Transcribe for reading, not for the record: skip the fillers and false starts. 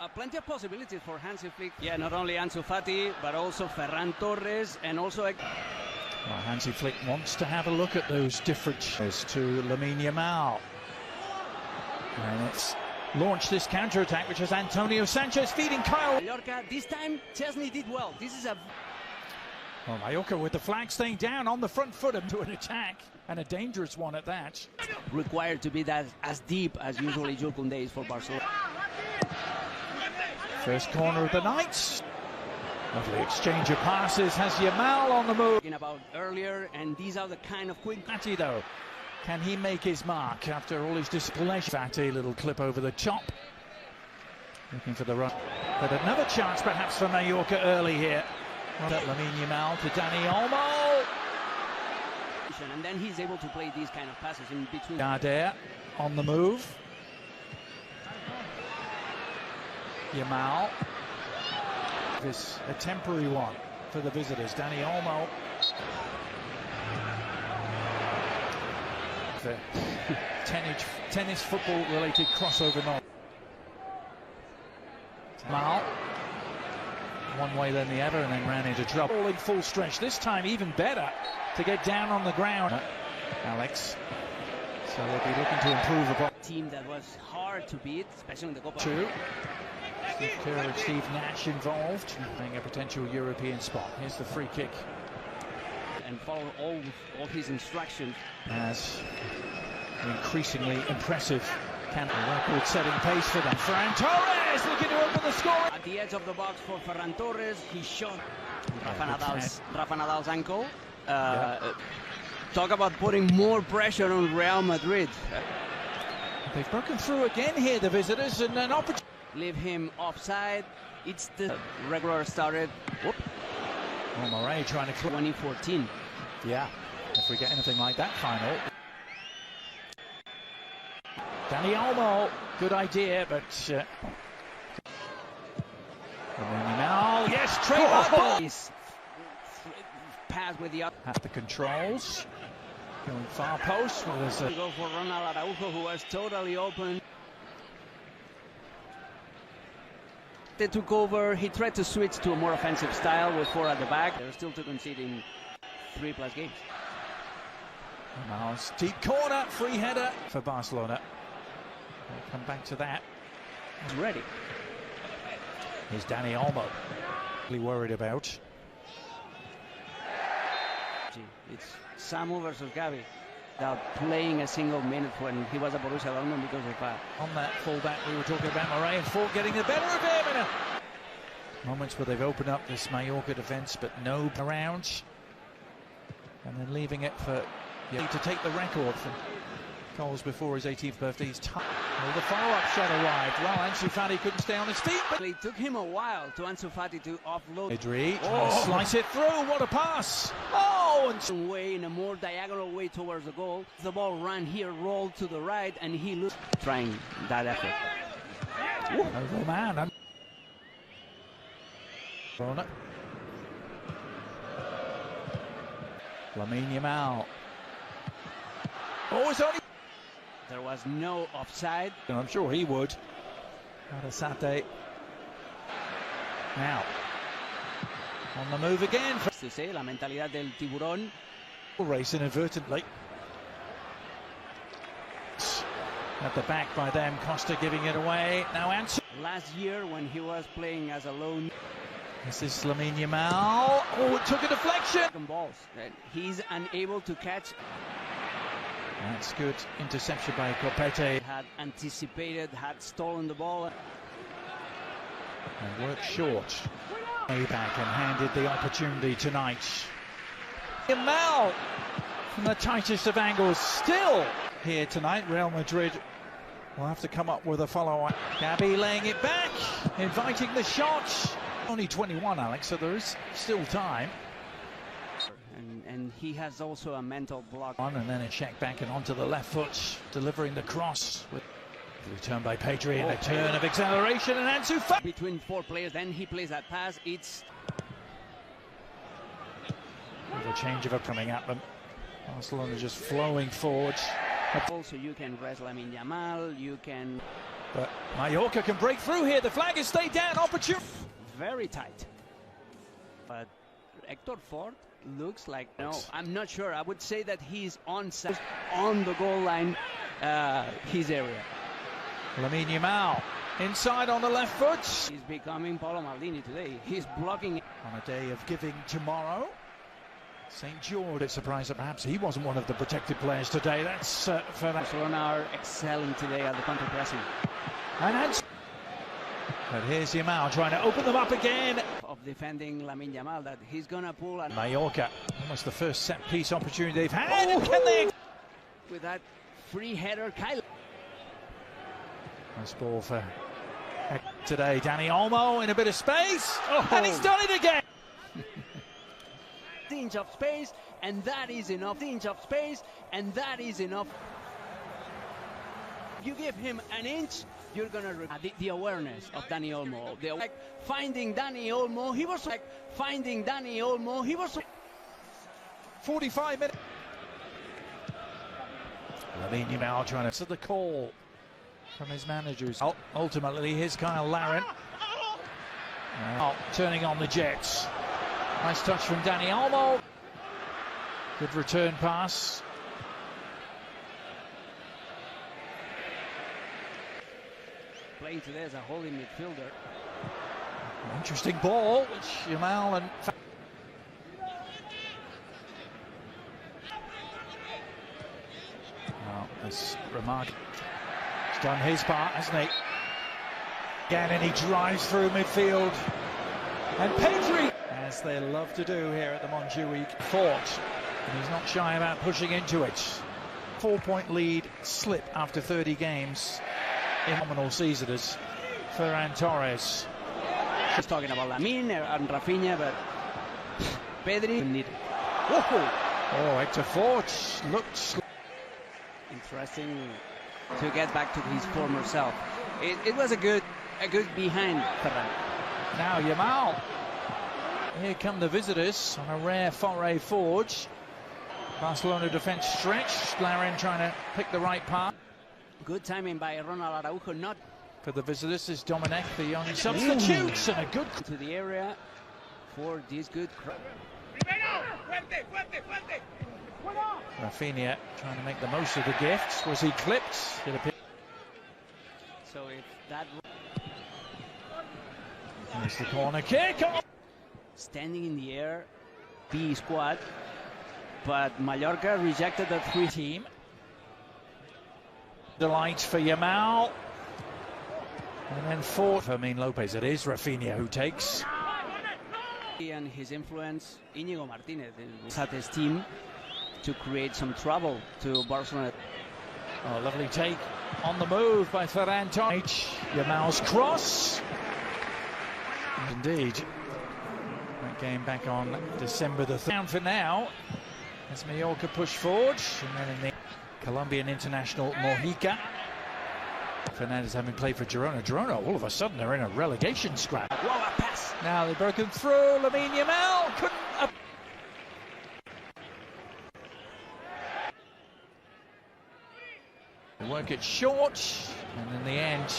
plenty of possibilities for Hansi Flick. Yeah, not only Ansu Fati, but also Ferran, Torres, and also... Well, Hansi Flick wants to have a look at those differences to Lamine Yamal. And it's launched this counter-attack, which is Antonio Sanchez feeding Kyle. Mallorca, this time Chesney did well. This is a... Well, Mallorca with the flag staying down on the front foot to an attack, and a dangerous one at that. Required to be that as deep as usually Jules Koundé is for Barcelona. First corner of the night. Lovely exchange of passes, has Yamal on the move. Talking about earlier, and these are the kind of quick... Fati though, can he make his mark after all his displeasure? Fati, little clip over the top. Looking for the run. But another chance perhaps for Mallorca early here. Lamine Yamal to Dani Olmo. And then he's able to play these kind of passes in between. Darder on the move. Yamal. This a temporary one for the visitors. Dani Olmo. The tennis football related crossover knowledge. Yamal. One way then the other, and then ran into trouble. All in full stretch. This time even better to get down on the ground. Alex. So they'll be looking to improve upon. Team that was hard to beat, especially in the Copa. Two. Steve Kerr and Steve Nash involved, playing a potential European spot. Here's the free kick. And follow all his instructions. As increasingly impressive. Record-setting pace for them. Ferran Torres looking to open the score. At the edge of the box for Ferran Torres, he shot Rafa Nadal's ankle. Talk about putting more pressure on Real Madrid. They've broken through again here, the visitors, and an opportunity. Leave him offside. It's the regular started. Whoop. Oh, Murray trying to... 2014. Yeah, if we get anything like that final. Dani Olmo, good idea, but... now, yes, straight up! Pass with the up. At the controls. Going far post. Well, there's a... Go for Ronald Araujo, who was totally open. They took over. He tried to switch to a more offensive style with 4 at the back. They're still to concede in 3+ games. Now, deep corner, free header for Barcelona. We'll come back to that. He's ready. Here's Dani Olmo. Really worried about. It's Samu versus Gavi. Without playing a single minute when he was at Borussia Dortmund because of on that fullback we were talking about, Murray and Fort getting the better of him. Moments where they've opened up this Mallorca defence, but no around. And then leaving it for to take the record from goals before his 18th birthday. He's well, the follow-up shot arrived. Well, Ansu Fati couldn't stay on his feet, but it took him a while to Ansu Fati to offload. Pedri, slice it through. What a pass! Oh, and some way in a more diagonal way towards the goal. The ball ran here, rolled to the right, and he looked trying that effort. Over man. Lamine Yamal. Oh, it's only... There was no offside. And I'm sure he would. Not a Saturday. Now, on the move again. To say, la mentalidad del tiburón. Race inadvertently. At the back by them, Costa giving it away. Now answer. Last year when he was playing as a lone. This is Lamine Yamal. Oh, it took a deflection. Balls. He's unable to catch. That's good interception by Copete. Had anticipated, had stolen the ball. And worked short. Way back and handed the opportunity tonight. Yamal from the tightest of angles still here tonight. Real Madrid will have to come up with a follow-up. Gavi laying it back, inviting the shot. Only 21, Alex, so there is still time. And he has also a mental block. And then a check back and onto the left foot, delivering the cross. With the return by Pedri and a turn of acceleration, and Ansu Fati. Between 4 players, then he plays that pass. It's with a change of up coming at them. Barcelona just flowing forward. Also, you can rest Lamine Yamal, you can... But Mallorca can break through here. The flag has stayed down. Opportunity. Very tight. But Hector Ford looks like, no, I'm not sure. I would say that he's on the goal line, his area. Lamine Yamal inside on the left foot. He's becoming Paulo Maldini today. He's blocking. On a day of giving tomorrow, St. George, it's surprised that perhaps he wasn't one of the protected players today. That's for that. Barcelona are excelling today at the counter-pressing. But here's Yamal trying to open them up again. Of defending Lamine Yamal, that he's going to pull. And Mallorca, almost the first set-piece opportunity they've had. Oh. Can they? With that free header, Kyle. Nice ball for today. Dani Olmo in a bit of space. Oh. And he's done it again. Inch of space, and that is enough. Inch of space, and that is enough. You give him an inch, you're gonna the awareness of Dani Olmo. Finding Dani Olmo. He was finding Dani Olmo. He was 45 minutes. Lamine Yamal trying to the call from his managers. Ultimately, here's Kyle Larin. Turning on the Jets. Nice touch from Dani Olmo. Good return pass. Playing today as a holding midfielder. Interesting ball, which Yamal and well, this remark. He's done his part, hasn't he? Again, and he drives through midfield. And Pedri, as they love to do here at the Montjuic Fort. And he's not shy about pushing into it. 4-point lead slip after 30 games. Phenomenal season as Ferran Torres. He's talking about Lamine and Raphinha, but Pedri need. Oh, Hector Ford looked interesting to get back to his former self. It was a good behind Ferran. Now Yamal. Here come the visitors on a rare foray forward. Barcelona defense stretched. Larin trying to pick the right path. Good timing by Ronald Araujo. Not for the visitors is Dominic, the young substitutes, and a good to the area for this good. Raphinha trying to make the most of the gift. Was he clipped? So if that. Here's the corner kick. Standing in the air, B squad, but Mallorca rejected the 3 team. Delight for Yamal. And then for Fermin Lopez. It is Raphinha who takes. And his influence, Íñigo Martínez, had his team to create some trouble to Barcelona. Oh, lovely take on the move by Ferran Torres. Yamal's cross. Indeed. That game back on December the 3rd. Down for now as Mallorca push forward. And then in the Colombian international Mojica. Fernandez having played for Girona. Girona, all of a sudden, they're in a relegation scrap. Wow, a pass. Now they've broken through. Lamine Yamal couldn't. They work it short, and in the end,